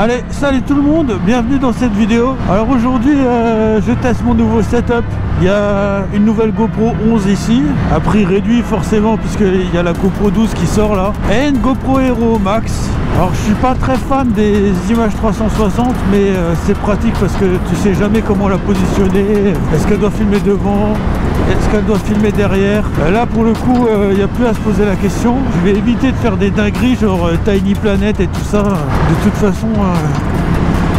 Allez, salut tout le monde, bienvenue dans cette vidéo. Alors aujourd'hui je teste mon nouveau setup. Il y a une nouvelle GoPro 11 ici, à prix réduit forcément puisqu'il y a la GoPro 12 qui sort là, et une GoPro Hero Max. Alors je suis pas très fan des images 360, mais c'est pratique parce que tu sais jamais comment la positionner. Est-ce qu'elle doit filmer devant? Est-ce qu'elle doit filmer derrière? Là pour le coup il n'y a plus à se poser la question. Je vais éviter de faire des dingueries genre Tiny Planet et tout ça. De toute façon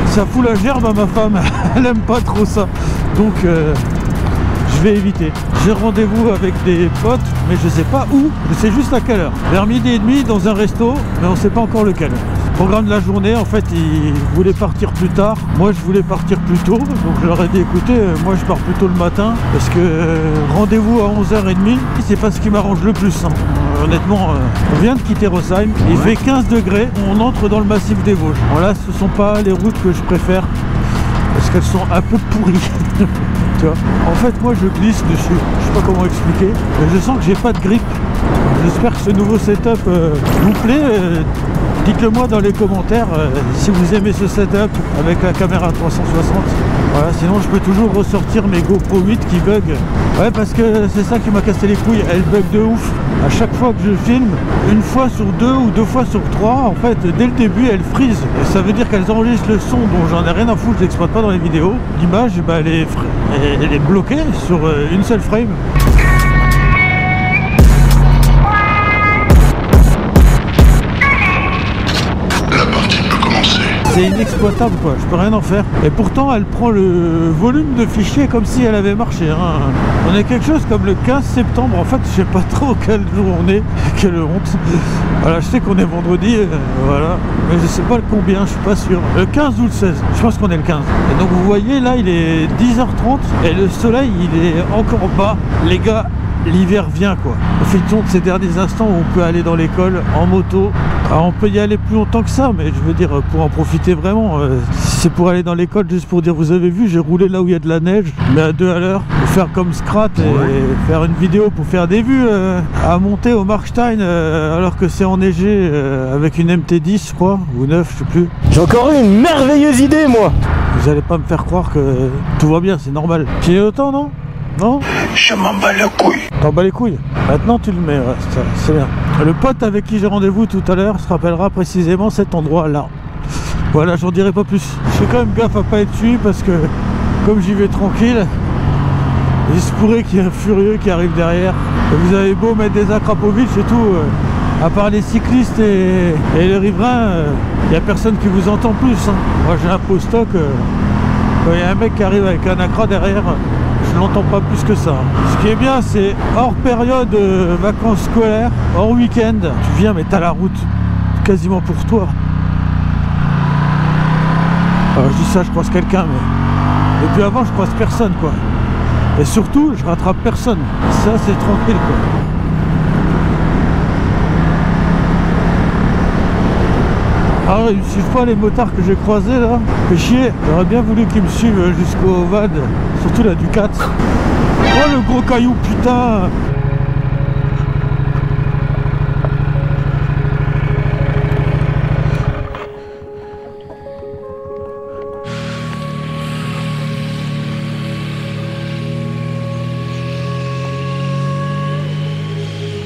ça fout la gerbe à ma femme. Elle aime pas trop ça. Donc je vais éviter. J'ai rendez-vous avec des potes, mais je sais pas où, je sais juste à quelle heure. Vers 12h30 dans un resto, mais on sait pas encore lequel. Programme de la journée, en fait, ils voulaient partir plus tard. Moi, je voulais partir plus tôt, donc je leur ai dit, écoutez, moi je pars plus tôt le matin, parce que rendez-vous à 11h30, c'est pas ce qui m'arrange le plus. Hein. Honnêtement, on vient de quitter Rosheim, il fait 15 degrés, on entre dans le massif des Vosges. Bon, là, ce sont pas les routes que je préfère, parce qu'elles sont un peu pourries. En fait moi je glisse dessus, je sais pas comment expliquer, mais je sens que j'ai pas de grippe. J'espère que ce nouveau setup vous plaît. Dites-le moi dans les commentaires si vous aimez ce setup avec la caméra 360. Voilà, sinon je peux toujours ressortir mes GoPro 8 qui bug. Ouais, parce que c'est ça qui m'a cassé les couilles, elles bug de ouf. À chaque fois que je filme, une fois sur deux ou deux fois sur trois, en fait, dès le début, elles frisent. Et ça veut dire qu'elles enregistrent le son dont j'en ai rien à foutre, je l'exploite pas dans les vidéos. L'image, bah, elle est bloquée sur une seule frame. C'est inexploitable quoi, je peux rien en faire. Et pourtant elle prend le volume de fichiers comme si elle avait marché. Hein. On est quelque chose comme le 15 septembre, en fait je sais pas trop quel jour on est, quelle honte. Voilà, je sais qu'on est vendredi, voilà, mais je sais pas le combien, je suis pas sûr. Le 15 ou le 16, je pense qu'on est le 15. Et donc vous voyez là il est 10h30 et le soleil il est encore bas. Les gars, l'hiver vient quoi. Profitons de ces derniers instants où on peut aller dans l'école en moto. Alors on peut y aller plus longtemps que ça, mais je veux dire pour en profiter vraiment. C'est pour aller dans l'école juste pour dire vous avez vu j'ai roulé là où il y a de la neige, mais à 2 à l'heure. Pour faire comme Scrat et faire une vidéo pour faire des vues à monter au Markstein alors que c'est enneigé avec une MT10 je crois, ou 9 je sais plus. J'ai encore eu une merveilleuse idée moi. Vous allez pas me faire croire que tout va bien, c'est normal. J'ai autant non? Non? Je m'en bats les couilles. T'en bats les couilles? Maintenant tu le mets, ouais, c'est bien. Le pote avec qui j'ai rendez-vous tout à l'heure se rappellera précisément cet endroit là. Voilà, j'en dirai pas plus. Je fais quand même gaffe à pas être suivi parce que comme j'y vais tranquille, il se pourrait qu'il y ait un furieux qui arrive derrière. Et vous avez beau mettre des Akrapovic et tout, à part les cyclistes et les riverains, il n'y a personne qui vous entend plus. Hein. Moi j'ai un post-stock, quand il y a un mec qui arrive avec un Acra derrière, je l'entends pas plus que ça. Ce qui est bien, c'est hors période vacances scolaires, hors week-end, tu viens mais t'as la route quasiment pour toi. Alors, je dis ça, je croise quelqu'un, mais depuis avant je croise personne quoi. Et surtout je rattrape personne. Ça c'est tranquille quoi. Alors ils me suivent pas les motards que j'ai croisés là. Fait chier, j'aurais bien voulu qu'ils me suivent jusqu'au VAD, surtout la Ducat. Oh le gros caillou putain.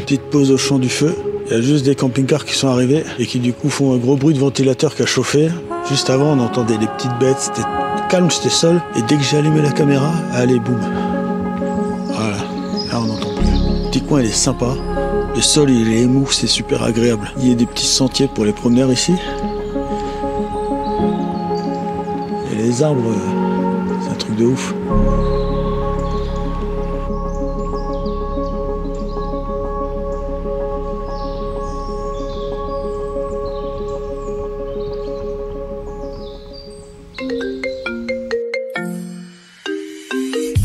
Petite pause au champ du feu. Il y a juste des camping-cars qui sont arrivés et qui du coup font un gros bruit de ventilateur qui a chauffé. Juste avant on entendait les petites bêtes, c'était calme, c'était seul. Et dès que j'ai allumé la caméra, allez boum. Voilà, là on n'entend plus. Le petit coin il est sympa. Le sol il est émou, c'est super agréable. Il y a des petits sentiers pour les promeneurs ici. Et les arbres, c'est un truc de ouf.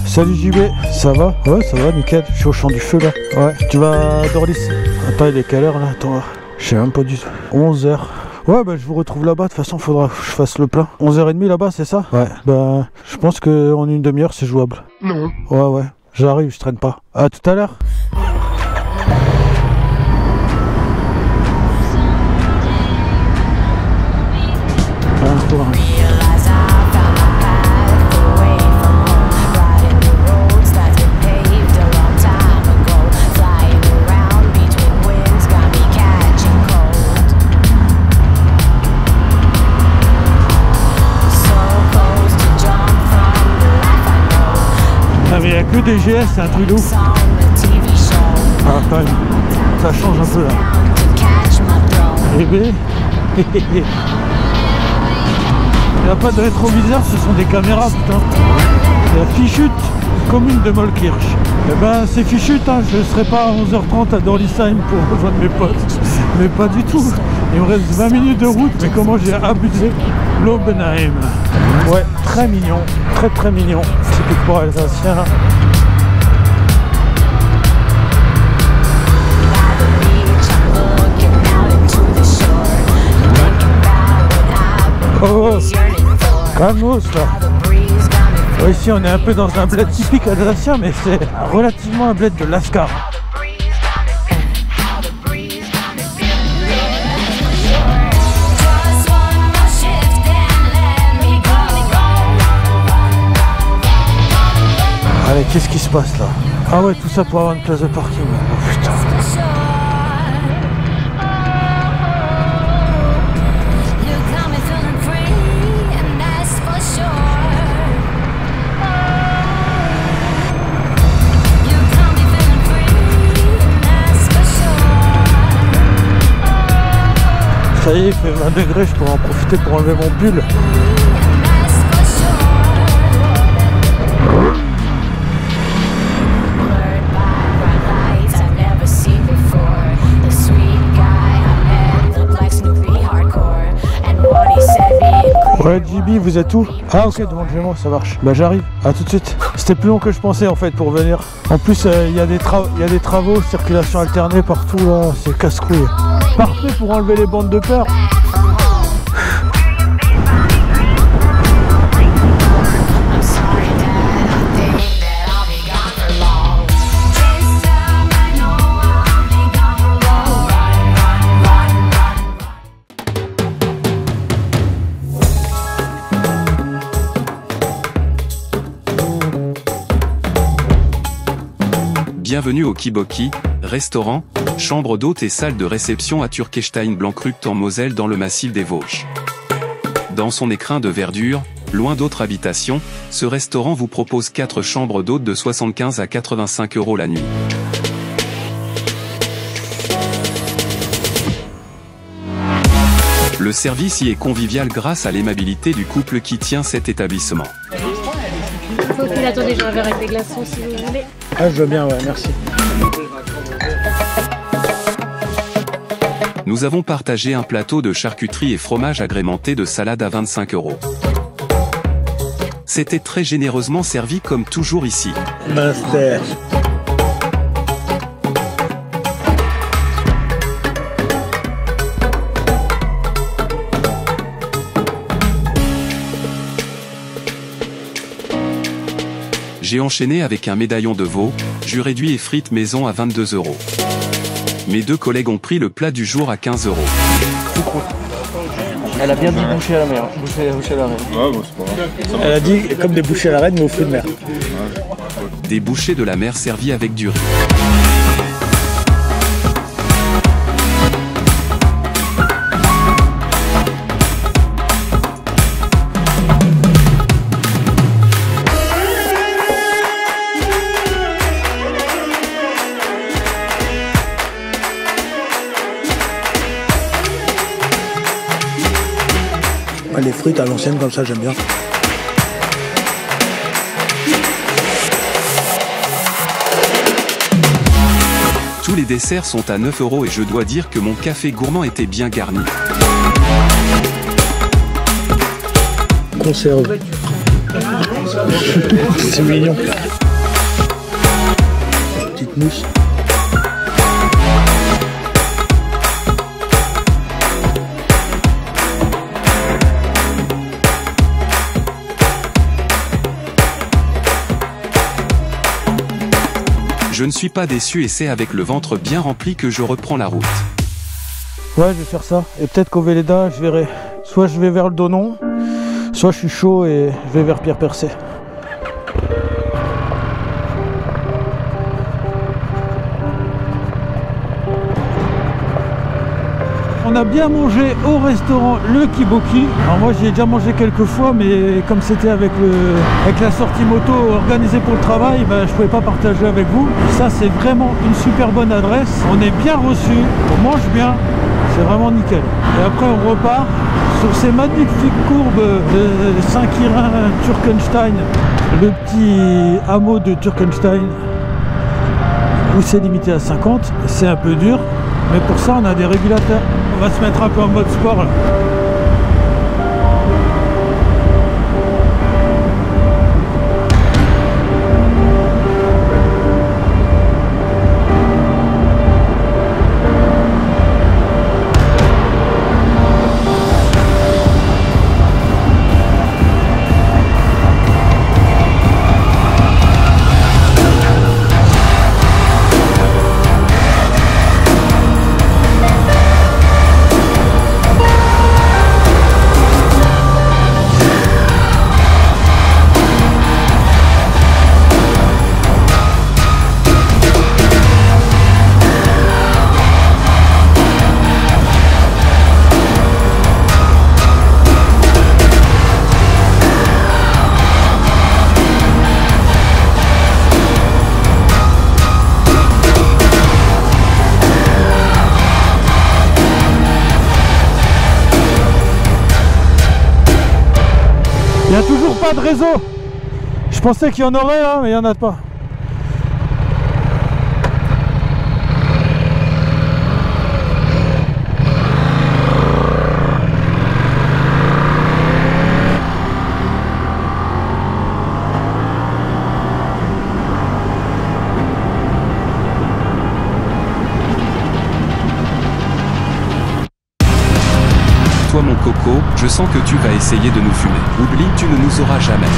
Salut JB, ça va? Ouais, ça va, nickel. Je suis au champ du feu là. Ouais, tu vas à Dorlis. Attends, il est quelle heure là? Attends, je sais même pas du tout. 11h. Ouais, bah je vous retrouve là-bas. De toute façon, faudra que je fasse le plein. 11h30 là-bas, c'est ça? Ouais. Bah, je pense qu'en une demi-heure, c'est jouable. Non. Ouais, j'arrive, je traîne pas. À tout à l'heure. jeu des GS, c'est un truc de ouf. Ah, quand même, ça change un peu là. Eh ben, il n'y a pas de rétroviseur, ce sont des caméras, putain. La fichute commune de Mollkirch. Eh ben, c'est fichute, hein. Je ne serai pas à 11h30 à Dorlisheim pour rejoindre mes potes. Mais pas du tout. Il me reste 20 minutes de route, mais comment j'ai abusé l'Obenheim. Ouais, très mignon, très mignon. Typique pour Alsacien. Oh, calmos là. Ouais, ici on est un peu dans un bled typique alsacien, mais c'est relativement un bled de Lascar. Allez, qu'est-ce qui se passe là? Ah ouais, tout ça pour avoir une place de parking. Oh putain. Ça y est, il fait 20 degrés, je pourrais en profiter pour enlever mon pull. Ouais, JB, vous êtes où? Ah ok, devant chez moi, ça marche. Bah j'arrive, à tout de suite. C'était plus long que je pensais en fait pour venir. En plus, il y a des travaux, circulation alternée partout là, c'est casse-couille. Parfait pour enlever les bandes de peur. Bienvenue au Kiboki, restaurant, chambre d'hôte et salle de réception à Turkestein-Blancrupt en Moselle dans le massif des Vosges. Dans son écrin de verdure, loin d'autres habitations, ce restaurant vous propose 4 chambres d'hôtes de 75 à 85 € la nuit. Le service y est convivial grâce à l'aimabilité du couple qui tient cet établissement. Ok, attendez, j'ai un verre avec des glaçons si vous voulez. Ah, je veux bien, ouais, merci. Nous avons partagé un plateau de charcuterie et fromage agrémenté de salade à 25 €. C'était très généreusement servi comme toujours ici. Master. J'ai enchaîné avec un médaillon de veau, jus réduit et frites maison à 22 €. Mes 2 collègues ont pris le plat du jour à 15 €. Elle a bien dit boucher à la mer. Boucher à la mer. Ouais, bon, c'est pas grave. Elle a dit comme des bouchées à la reine, mais aux fruits de mer. Des bouchées de la mer servies avec du riz. Les frites à l'ancienne comme ça, j'aime bien. Tous les desserts sont à 9 € et je dois dire que mon café gourmand était bien garni. Conserve. C'est mignon. Petite mousse. Je ne suis pas déçu et c'est avec le ventre bien rempli que je reprends la route. Ouais, je vais faire ça. Et peut-être qu'au Véleda, je verrai. Soit je vais vers le Donon, soit je suis chaud et je vais vers Pierre Percé. On a bien mangé au restaurant Le Kiboki. Alors moi j'y ai déjà mangé quelques fois, mais comme c'était avec la sortie moto organisée pour le travail, ben, je pouvais pas partager avec vous. Ça c'est vraiment une super bonne adresse. On est bien reçu, on mange bien, c'est vraiment nickel. Et après on repart sur ces magnifiques courbes de Saint-Quirin, Turkenstein, le petit hameau de Turkenstein où c'est limité à 50. C'est un peu dur, mais pour ça on a des régulateurs. On va se mettre un peu en mode sport là. Il n'y a toujours pas de réseau. Je pensais qu'il y en aurait là, mais il n'y en a pas. Toi mon coco, je sens que tu vas essayer de nous fumer. Oublie, tu ne nous auras jamais.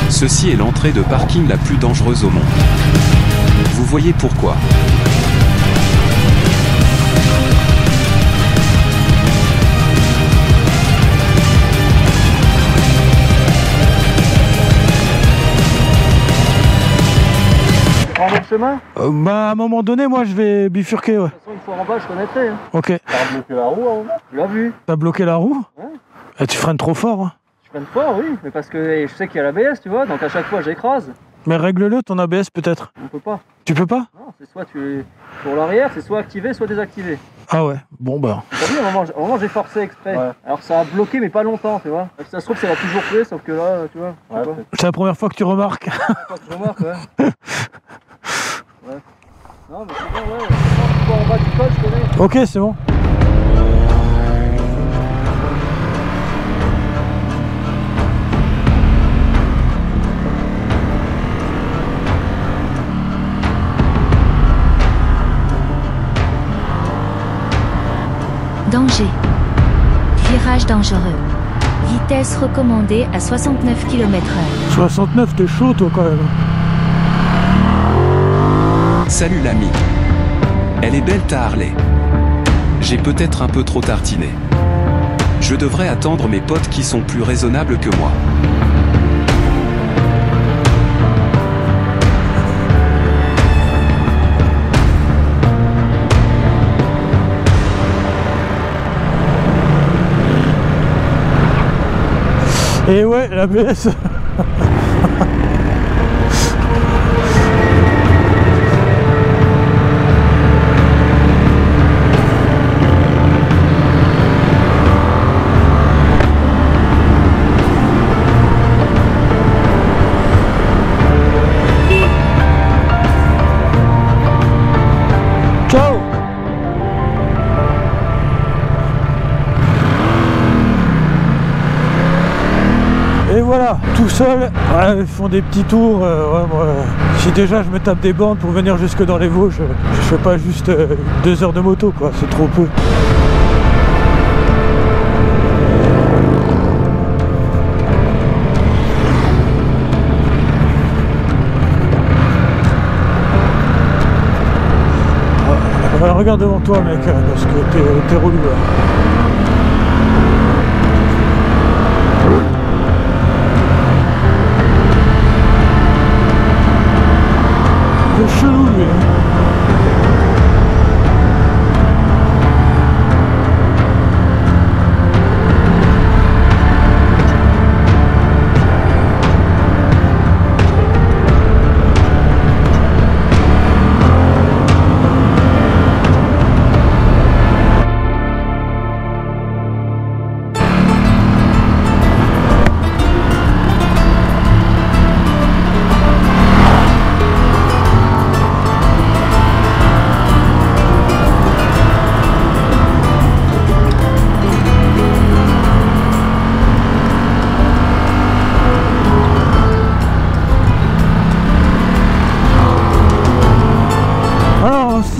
Ceci est l'entrée de parking la plus dangereuse au monde. Vous voyez pourquoi. Tu prends le chemin? Bah à un moment donné, moi je vais bifurquer. Ouais. De toute façon, une fois en bas, je connaîtrais. Hein. Ok. T'as bloqué la roue en haut? Tu l'as vu? T'as bloqué la roue? Ouais. Et tu freines trop fort. Hein. Je freine fort, oui, mais parce que je sais qu'il y a l'ABS, tu vois, donc à chaque fois j'écrase. Mais règle-le ton ABS peut-être. On peut pas. Tu peux pas? Non, c'est soit tu es pour l'arrière, c'est soit activé, soit désactivé. Ah ouais, bon bah. T'as vu, à un moment j'ai forcé exprès. Ouais. Alors ça a bloqué, mais pas longtemps, tu vois. Ça se trouve, ça va toujours fait, sauf que là, tu vois. Ouais, c'est la première fois que tu remarques. Je remarque, ouais. Ouais. Non, mais c'est bien, ouais. Quand tu vas en bas du col, je connais. Ok, c'est bon. Danger. Virage dangereux. Vitesse recommandée à 69 km/h. 69, t'es chaud toi quand même. Salut l'ami. Elle est belle ta Harley. J'ai peut-être un peu trop tartiné. Je devrais attendre mes potes qui sont plus raisonnables que moi. Et ouais, l'ABS. seul. Ouais, ils font des petits tours. Ouais, moi, si déjà je me tape des bornes pour venir jusque dans les Vosges, je fais pas juste 2 heures de moto, quoi, c'est trop peu. Regarde devant toi, mec, parce que t'es relou là. C'est chelou lui.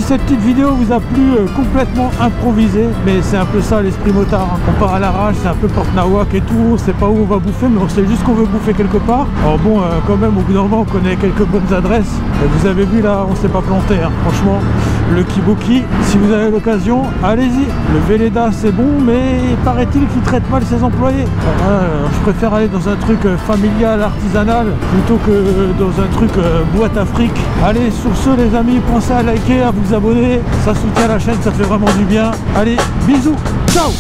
Cette petite vidéo vous a plu, complètement improvisée, mais c'est un peu ça l'esprit motard, hein. On part à l'arrache, c'est un peu porte nawak et tout, on sait pas où on va bouffer, mais on sait juste qu'on veut bouffer quelque part. Alors bon, quand même au bout d'un moment on connaît quelques bonnes adresses, et vous avez vu là, on s'est pas planté, hein. Franchement, le Kiboki, si vous avez l'occasion, allez-y. Le Véleda c'est bon, mais paraît-il qu'il traite mal ses employés. Je préfère aller dans un truc familial, artisanal, plutôt que dans un truc boîte à fric. Allez, sur ce les amis, pensez à liker, à vous abonner, ça soutient la chaîne, ça fait vraiment du bien. Allez, bisous, ciao.